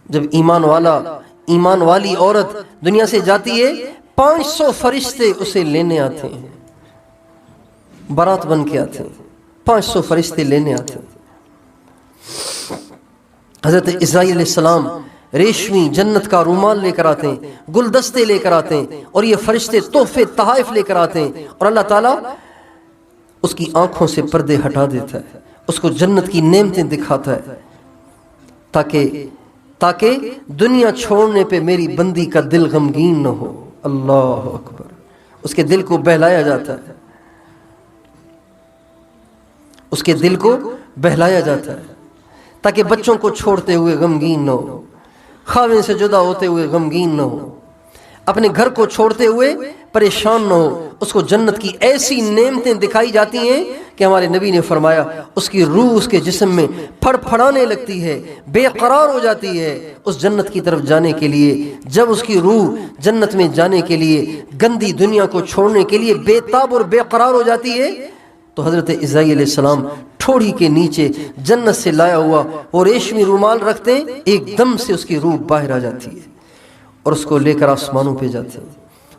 جب ایمان والی عورت دنیا سے جاتی ہے 500 فرشتے اسے لینے آتے ہیں، بارات بن کے آتے ہیں، 500 فرشتے لینے آتے ہیں۔ حضرت اسرائیل علیہ السلام ریشمی جنت کا رومال لے کر آتے ہیں، گلدستے لے کر آتے ہیں، اور یہ فرشتے تحفے تحائف لے کر آتے ہیں، اور اللہ تعالیٰ اس کی آنکھوں سے پردے ہٹا دیتا ہے، اس کو جنت کی نعمتیں دکھاتا ہے، تاکہ دنیا چھوڑنے پہ میری بندی کا دل غمگین نہ ہو۔ اللہ اکبر، اس کے دل کو بہلایا جاتا ہے، اس کے دل کو بہلایا جاتا ہے تاکہ بچوں کو چھوڑتے ہوئے غمگین نہ ہو، خاوند سے جدا ہوتے ہوئے غمگین نہ ہو، اپنے گھر کو چھوڑتے ہوئے پریشان نہ ہو۔ اس کو جنت کی ایسی نعمتیں دکھائی جاتی ہیں کہ ہمارے نبی نے فرمایا اس کی روح اس کے جسم میں پھڑ پھڑانے لگتی ہے، بے قرار ہو جاتی ہے اس جنت کی طرف جانے کے لیے۔ جب اس کی روح جنت میں جانے کے لیے، گندی دنیا کو چھوڑنے کے لیے بے تاب اور بے قرار ہو جاتی ہے، تو حضرت اسرائیل علیہ السلام ٹھوڑی کے نیچے جنت سے لایا ہوا وہ ریشمی رومال رکھتے ہیں، ایک دم سے اس کی روح باہر آ جاتی ہے اور اس کو لے کر آسمانوں پہ جاتے ہیں،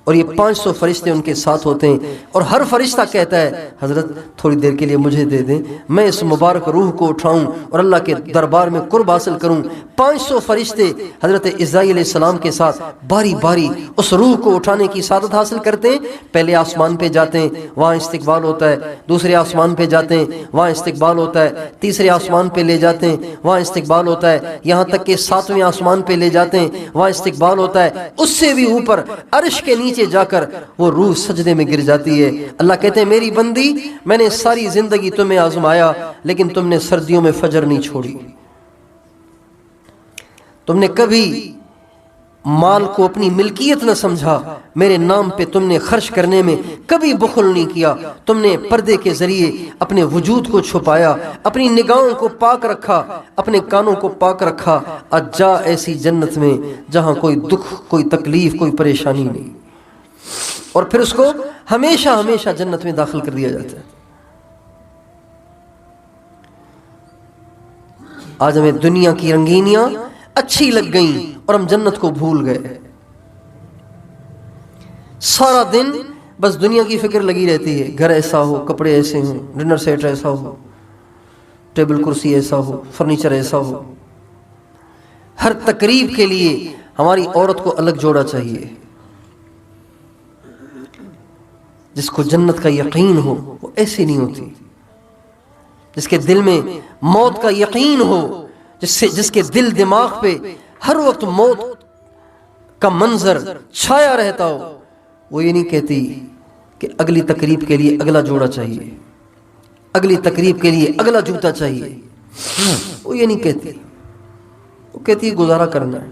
اور یہ 500 فرشتے ان کے ساتھ ہوتے ہیں، اور ہر فرشتہ کہتا ہے حضرت تھوڑی دیر کے لیے مجھے دے دیں، میں اس مبارک روح کو اٹھاؤں اور اللہ کے دربار میں قرب حاصل کروں۔ 500 فرشتے حضرت اسرائیل علیہ السلام کے ساتھ باری باری اس روح کو اٹھانے کی سعادت حاصل کرتے ہیں۔ پہلے آسمان پہ جاتے ہیں، وہاں استقبال ہوتا ہے، دوسرے آسمان پہ جاتے ہیں، وہاں استقبال ہوتا ہے، تیسرے آسمان پہ لے جاتے ہیں، وہاں استقبال ہوتا ہے، یہاں تک کہ 7ویں آسمان پہ لے جاتے ہیں، وہاں استقبال ہوتا ہے، اس سے بھی اوپر عرش کے نیچے جا کر وہ روح سجدے میں گر جاتی ہے۔ اللہ کہتے ہیں میری بندی، میں نے ساری زندگی تمہیں آزمایا، لیکن تم نے سردیوں میں فجر نہیں چھوڑی، تم نے کبھی مال کو اپنی ملکیت نہ سمجھا، میرے نام پہ تم نے خرچ کرنے میں کبھی بخل نہیں کیا، تم نے پردے کے ذریعے اپنے وجود کو چھپایا، اپنی نگاہوں کو پاک رکھا، اپنے کانوں کو پاک رکھا۔ آج جا ایسی جنت میں جہاں کوئی دکھ، کوئی تکلیف، کوئی پریشانی نہیں، اور پھر اس کو ہمیشہ ہمیشہ جنت میں داخل کر دیا جاتا ہے۔ آج ہمیں دنیا کی رنگینیاں اچھی لگ گئیں اور ہم جنت کو بھول گئے، سارا دن بس دنیا کی فکر لگی رہتی ہے، گھر ایسا ہو، کپڑے ایسے ہوں، ڈنر سیٹ ایسا ہو، ٹیبل کرسی ایسا ہو، فرنیچر ایسا ہو۔ ہر تقریب کے لیے ہماری عورت کو الگ جوڑا چاہیے۔ جس کو جنت کا یقین ہو وہ ایسی نہیں ہوتی، جس کے دل میں موت کا یقین ہو، جس کے دل دماغ پہ ہر وقت موت کا منظر چھایا رہتا ہو، وہ یہ نہیں کہتی کہ اگلی تقریب کے لیے اگلا جوڑا چاہیے، اگلی تقریب کے لیے اگلا جوتا چاہیے، وہ یہ نہیں کہتی، وہ کہتی گزارا کرنا ہے۔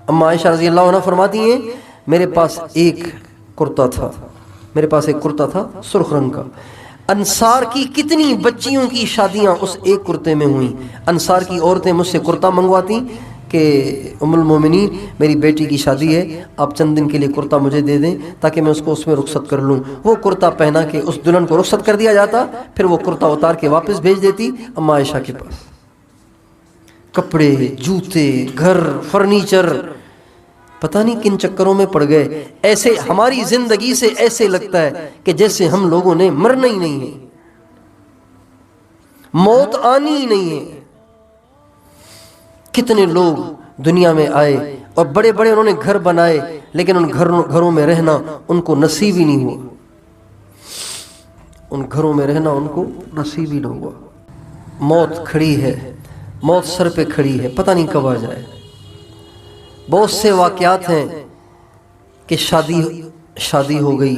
اما عائشہ رضی اللہ عنہ فرماتی ہیں میرے پاس ایک کرتا تھا سرخ رنگ کا، انصار کی کتنی بچیوں کی شادیاں اس ایک کرتے میں ہوئیں۔ انصار کی عورتیں مجھ سے کرتا منگواتی کہ ام المومنین میری بیٹی کی شادی ہے، آپ چند دن کے لیے کرتا مجھے دے دیں تاکہ میں اس کو اس میں رخصت کر لوں۔ وہ کرتا پہنا کے اس دلہن کو رخصت کر دیا جاتا، پھر وہ کرتا اتار کے واپس بھیج دیتی اما عائشہ کے پاس۔ کپڑے، جوتے، گھر، فرنیچر، پتہ نہیں کن چکروں میں پڑ گئے۔ ایسے ہماری زندگی سے ایسے لگتا ہے کہ جیسے ہم لوگوں نے مرنا ہی نہیں ہے، موت آنی ہی نہیں ہے۔ کتنے لوگ دنیا میں آئے اور بڑے بڑے انہوں نے گھر بنائے، لیکن ان گھروں میں رہنا ان کو نصیب ہی نہیں ہوا، ان گھروں میں رہنا ان کو نصیب ہی نہیں ہوا۔ موت کھڑی ہے، موت سر پہ کھڑی ہے، پتہ نہیں کب آ جائے۔ بہت سے واقعات ہیں کہ شادی ہو گئی،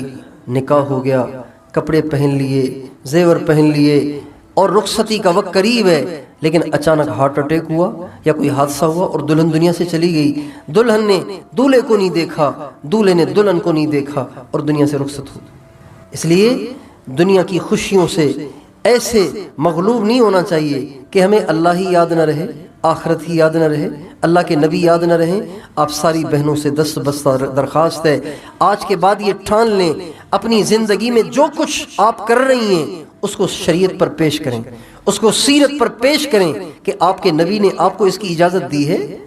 نکاح ہو گیا، کپڑے پہن لیے، زیور پہن لیے، اور رخصتی کا وقت قریب ہے، لیکن اچانک ہارٹ اٹیک ہوا یا کوئی حادثہ ہوا اور دلہن دنیا سے چلی گئی۔ دلہن نے دولہے کو نہیں دیکھا، دولہے نے دلہن کو نہیں دیکھا اور دنیا سے رخصت ہو۔ اس لیے دنیا کی خوشیوں سے ایسے مغلوب نہیں ہونا چاہیے کہ ہمیں اللہ ہی یاد نہ رہے، آخرت ہی یاد نہ رہے، اللہ کے نبی یاد نہ رہیں۔ آپ ساری بہنوں سے دست بستہ درخواست ہے، آج کے بعد یہ ٹھان لیں اپنی زندگی میں جو کچھ آپ کر رہی ہیں اس کو شریعت پر پیش کریں، اس کو سیرت پر پیش کریں کہ آپ کے نبی نے آپ کو اس کی اجازت دی ہے.